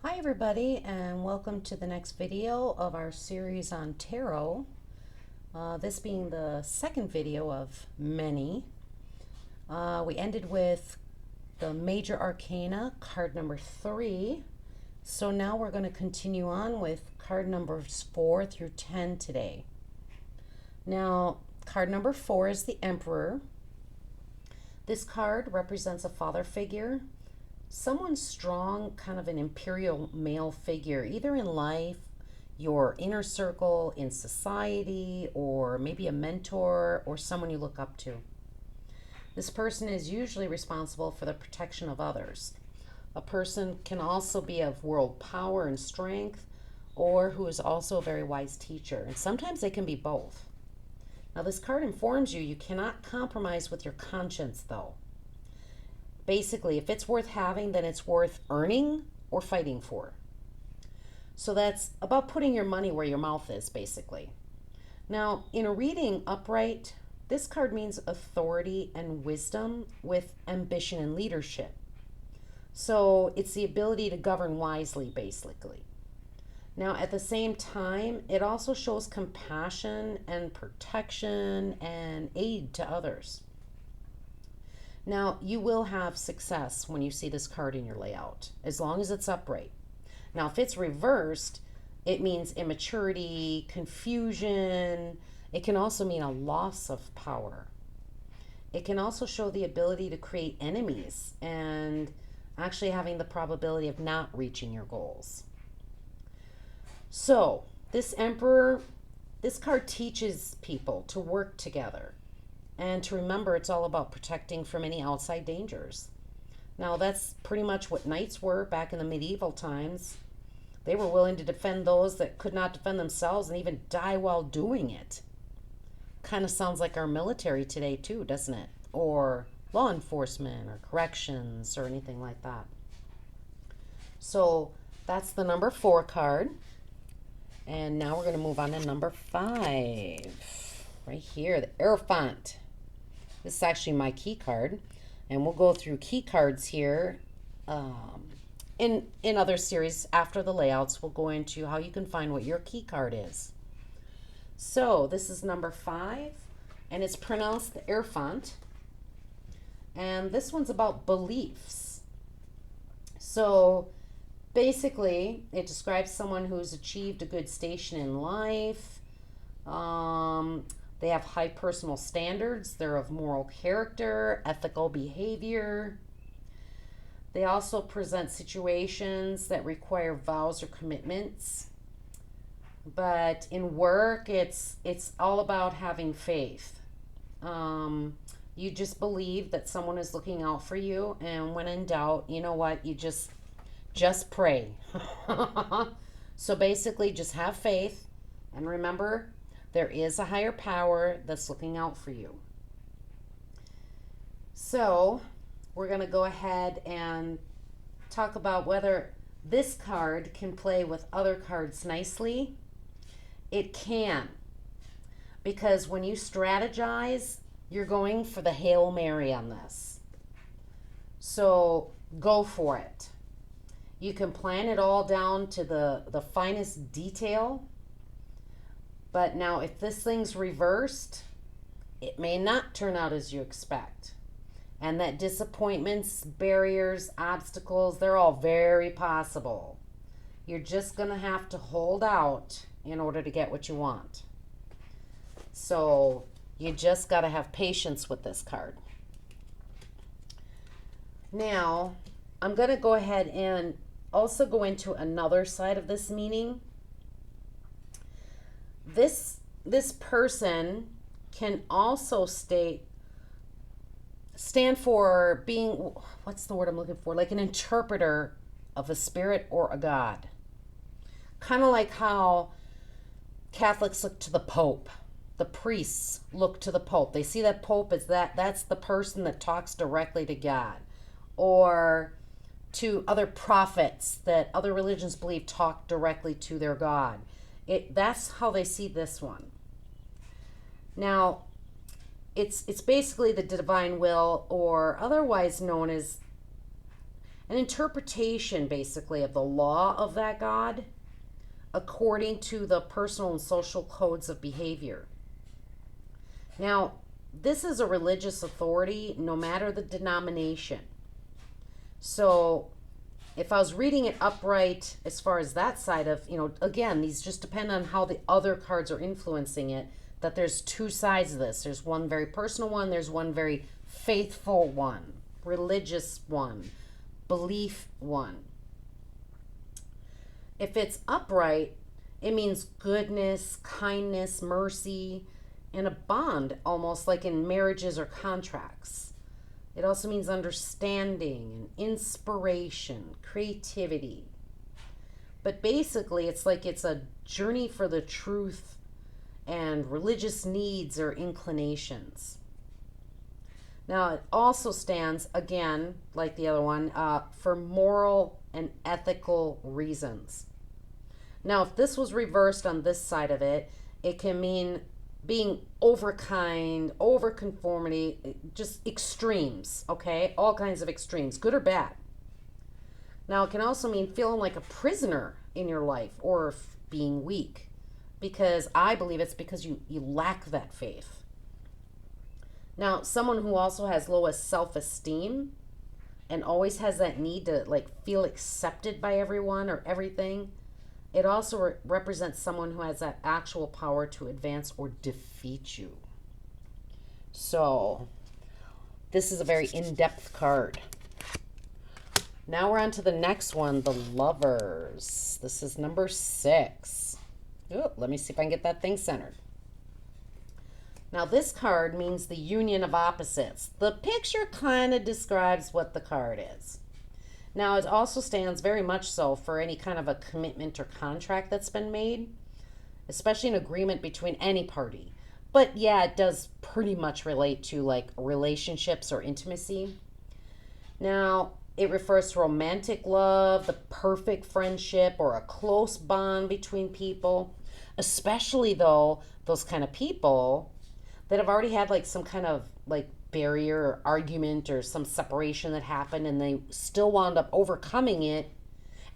Hi everybody, and welcome to the next video of our series on tarot. This being the second video of many. We ended with the major arcana, card number 3. So now we're going to continue on with card numbers 4 through 10 today. Now, card number 4 is the Emperor. This card represents a father figure, someone strong, kind of an imperial male figure, either in life, your inner circle, in society, or maybe a mentor or someone you look up to. This person is usually responsible for the protection of others. A person can also be of world power and strength, or who is also a very wise teacher, and sometimes they can be both. Now, this card informs you cannot compromise with your conscience, though. Basically, if it's worth having, then it's worth earning or fighting for. So that's about putting your money where your mouth is, basically. Now, in a reading upright, this card means authority and wisdom with ambition and leadership. So it's the ability to govern wisely, basically. Now, at the same time, it also shows compassion and protection and aid to others. Now, you will have success when you see this card in your layout, as long as it's upright. Now, if it's reversed, it means immaturity, confusion. It can also mean a loss of power. It can also show the ability to create enemies and actually having the probability of not reaching your goals. So, this Emperor, this card teaches people to work together and to remember it's all about protecting from any outside dangers. Now, that's pretty much what knights were back in the medieval times. They were willing to defend those that could not defend themselves and even die while doing it. Kind of sounds like our military today, too, doesn't it? Or law enforcement or corrections or anything like that. So, that's the number 4 card. And now we're going to move on to number 5. Right here, the Hierophant. This is actually my key card. And we'll go through key cards here. In other series after the layouts, we'll go into how you can find what your key card is. So this is number 5. And it's pronounced the Hierophant. And this one's about beliefs. So basically, it describes someone who's achieved a good station in life. They have high personal standards. They're of moral character, ethical behavior. They also present situations that require vows or commitments. But in work, it's all about having faith. You just believe that someone is looking out for you, and when in doubt, you know what? You just pray. So basically, just have faith and remember there is a higher power that's looking out for you. So we're going to go ahead and talk about whether this card can play with other cards nicely. It can, because when you strategize, you're going for the Hail Mary on this. So go for it. You can plan it all down to the finest detail. But now, if this thing's reversed, it may not turn out as you expect. And that disappointments, barriers, obstacles, they're all very possible. You're just going to have to hold out in order to get what you want. So you just got to have patience with this card. Now, I'm going to go ahead and also go into another side of this meaning. This person can also stand for being, what's the word I'm looking for? Like an interpreter of a spirit or a god. Kind of like how Catholics look to the Pope. The priests look to the Pope. They see that Pope as that's the person that talks directly to God. Or to other prophets that other religions believe talk directly to their God. That's how they see this one. Now, it's basically the divine will, or otherwise known as an interpretation basically of the law of that God according to the personal and social codes of behavior. Now, this is a religious authority no matter the denomination. So if I was reading it upright as far as that side of, again, these just depend on how the other cards are influencing it, that there's two sides of this. There's one very personal one, there's one very faithful one, religious one, belief one. If it's upright, it means goodness, kindness, mercy, and a bond, almost like in marriages or contracts. It also means understanding and inspiration, creativity. But basically, it's like it's a journey for the truth and religious needs or inclinations. Now, it also stands, again, like the other one, for moral and ethical reasons. Now, if this was reversed on this side of it, it can mean being overkind, overconformity, just extremes, okay? All kinds of extremes, good or bad. Now, it can also mean feeling like a prisoner in your life or being weak, because I believe it's because you lack that faith. Now, someone who also has lowest self-esteem and always has that need to feel accepted by everyone or everything, it also represents someone who has that actual power to advance or defeat you. So, this is a very in-depth card. Now we're on to the next one, the Lovers. This is number 6. Ooh, let me see if I can get that thing centered. Now, this card means the union of opposites. The picture kind of describes what the card is. Now, it also stands very much so for any kind of a commitment or contract that's been made, especially an agreement between any party. But yeah, it does pretty much relate to relationships or intimacy. Now, it refers to romantic love, the perfect friendship, or a close bond between people, especially though those kind of people that have already had some kind of barrier or argument or some separation that happened, and they still wound up overcoming it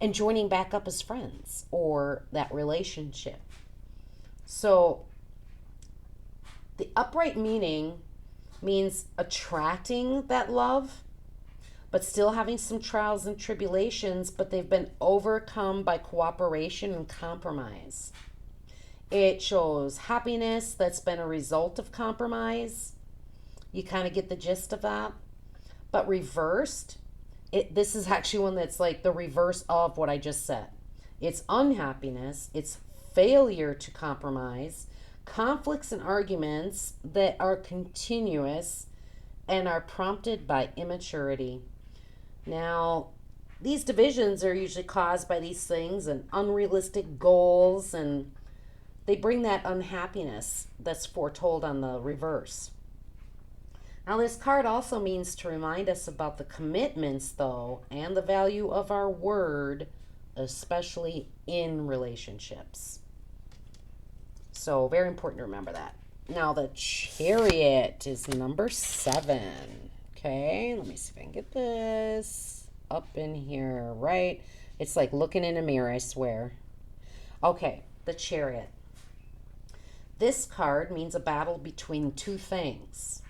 and joining back up as friends or that relationship. So the upright meaning means attracting that love, but still having some trials and tribulations, but they've been overcome by cooperation and compromise. It shows happiness that's been a result of compromise. You kind of get the gist of that. But reversed, this is actually one that's like the reverse of what I just said. It's unhappiness, it's failure to compromise, conflicts and arguments that are continuous and are prompted by immaturity. Now, these divisions are usually caused by these things and unrealistic goals, and they bring that unhappiness that's foretold on the reverse. Now, this card also means to remind us about the commitments, though, and the value of our word, especially in relationships. So, very important to remember that. Now, the Chariot is number 7. Okay, let me see if I can get this up in here, right? It's like looking in a mirror, I swear. Okay, the Chariot. This card means a battle between two things.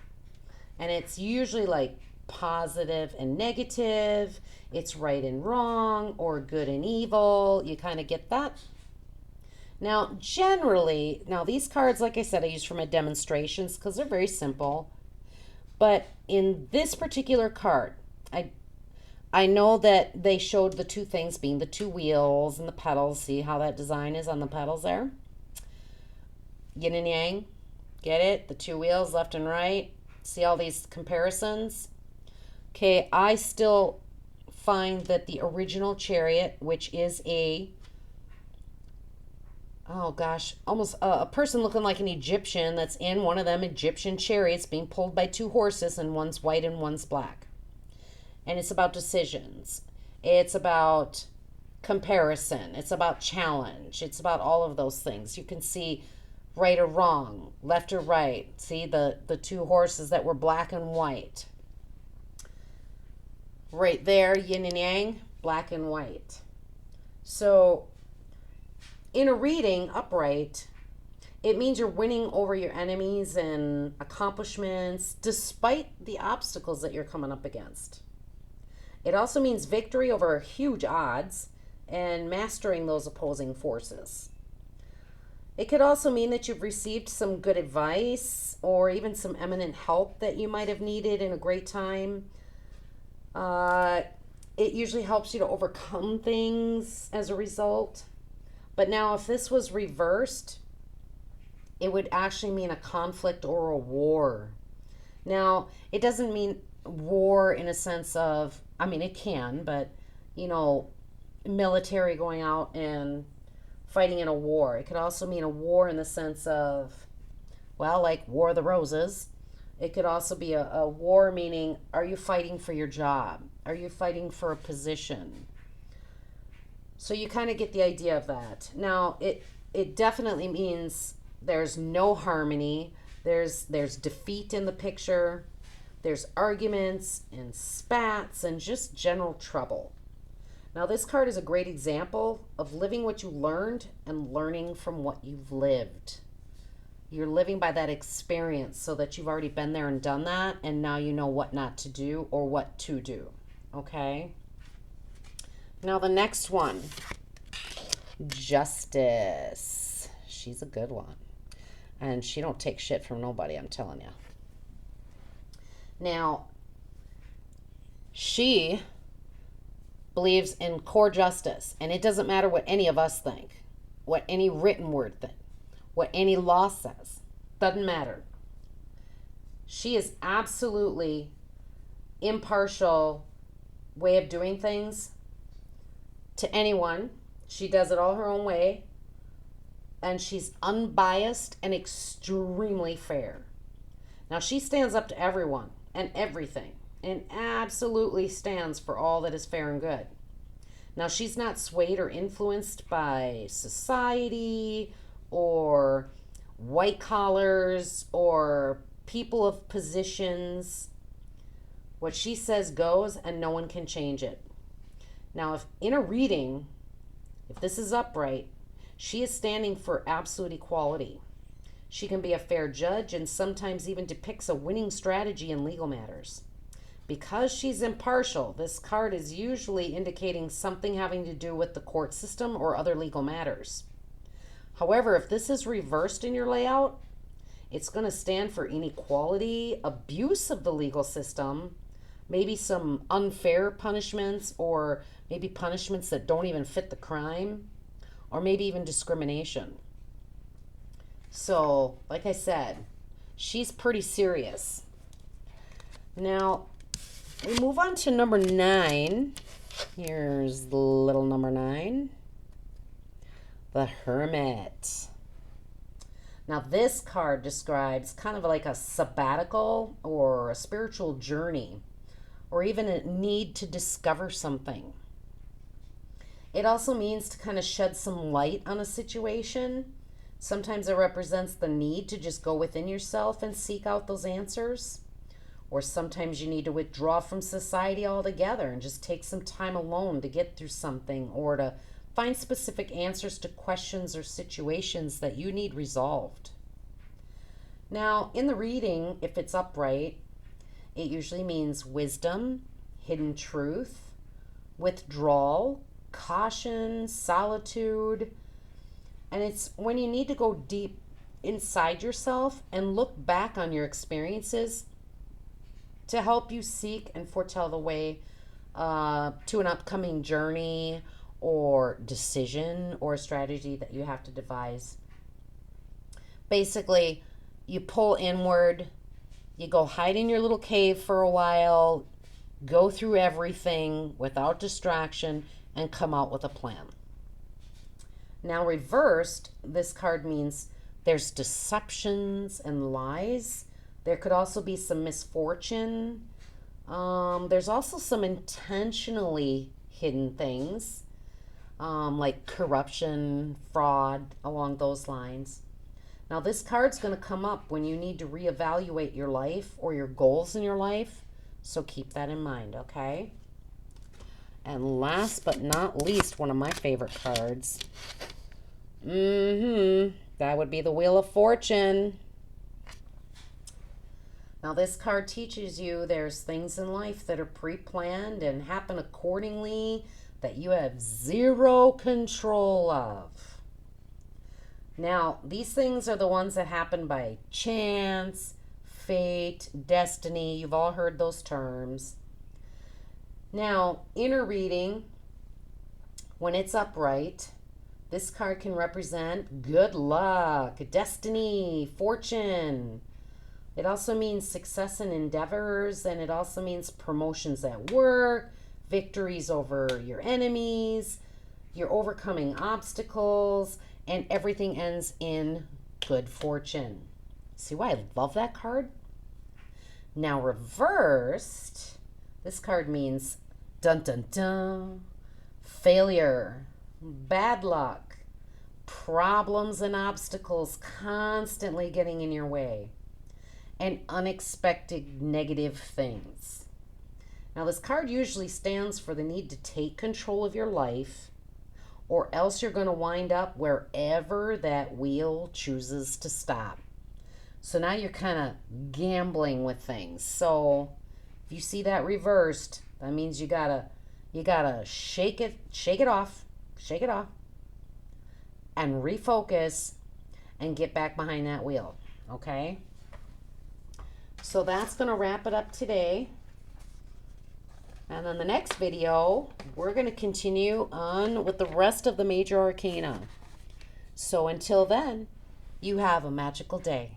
And it's usually positive and negative. It's right and wrong, or good and evil. You kind of get that? Now, generally, these cards, like I said, I use for my demonstrations because they're very simple. But in this particular card, I know that they showed the two things being the two wheels and the pedals. See how that design is on the pedals there? Yin and yang. Get it? The two wheels, left and right. See all these comparisons? Okay, I still find that the original Chariot, which is almost a person looking like an Egyptian that's in one of them Egyptian chariots being pulled by two horses, and one's white and one's black. And it's about decisions. It's about comparison. It's about challenge. It's about all of those things. You can see right or wrong, left or right. See the two horses that were black and white. Right there, yin and yang, black and white. So in a reading upright, it means you're winning over your enemies and accomplishments despite the obstacles that you're coming up against. It also means victory over huge odds and mastering those opposing forces. It could also mean that you've received some good advice or even some eminent help that you might have needed in a great time. Uh, it usually helps you to overcome things as a result. But now, if this was reversed, it would actually mean a conflict or a war. Now, it doesn't mean war in a sense of, I mean, it can, but, you know, military going out and fighting in a war. It could also mean a war in the sense of, well, like War of the Roses. It could also be a war meaning, are you fighting for your job? Are you fighting for a position? So you kind of get the idea of that. Now, it definitely means there's no harmony. There's defeat in the picture. There's arguments and spats and just general trouble. Now, this card is a great example of living what you learned and learning from what you've lived. You're living by that experience so that you've already been there and done that, and now you know what not to do or what to do. Okay? Now, the next one, Justice. She's a good one. And she don't take shit from nobody, I'm telling you. Now, she believes in core justice, and it doesn't matter what any of us think, what any written word thinks, what any law says. Doesn't matter. She is absolutely impartial way of doing things to anyone. She does it all her own way, and she's unbiased and extremely fair. Now, she stands up to everyone and everything and absolutely stands for all that is fair and good. Now, she's not swayed or influenced by society or white collars or people of positions. What she says goes, and no one can change it. Now, if in a reading, if this is upright, she is standing for absolute equality. She can be a fair judge and sometimes even depicts a winning strategy in legal matters. Because she's impartial, this card is usually indicating something having to do with the court system or other legal matters. However, if this is reversed in your layout, it's going to stand for inequality, abuse of the legal system, maybe some unfair punishments, or maybe punishments that don't even fit the crime, or maybe even discrimination. So, like I said, she's pretty serious. Now, we move on to number 9. Here's the little number 9. The Hermit. Now, this card describes kind of like a sabbatical or a spiritual journey, or even a need to discover something. It also means to kind of shed some light on a situation. Sometimes it represents the need to just go within yourself and seek out those answers. Or sometimes you need to withdraw from society altogether and just take some time alone to get through something, or to find specific answers to questions or situations that you need resolved. Now, in the reading, if it's upright, it usually means wisdom, hidden truth, withdrawal, caution, solitude. And it's when you need to go deep inside yourself and look back on your experiences to help you seek and foretell the way to an upcoming journey or decision or strategy that you have to devise. Basically, you pull inward, you go hide in your little cave for a while, go through everything without distraction, and come out with a plan. Now, reversed, this card means there's deceptions and lies. There could also be some misfortune. There's also some intentionally hidden things, like corruption, fraud, along those lines. Now, this card's going to come up when you need to reevaluate your life or your goals in your life, so keep that in mind, okay? And last but not least, one of my favorite cards. That would be the Wheel of Fortune. Now this card teaches you there's things in life that are pre-planned and happen accordingly that you have zero control of. Now, these things are the ones that happen by chance, fate, destiny. You've all heard those terms. Now, inner reading, when it's upright, this card can represent good luck, destiny, fortune. It also means success in endeavors, and it also means promotions at work, victories over your enemies, you're overcoming obstacles, and everything ends in good fortune. See why I love that card? Now reversed, this card means dun dun dun, failure, bad luck, problems and obstacles constantly getting in your way, and unexpected negative things. Now this card usually stands for the need to take control of your life, or else you're going to wind up wherever that wheel chooses to stop. So now you're kind of gambling with things. So if you see that reversed, that means you gotta shake it off, and refocus and get back behind that wheel. Okay? So that's gonna wrap it up today. And then the next video, we're going to continue on with the rest of the major arcana. So until then, you have a magical day.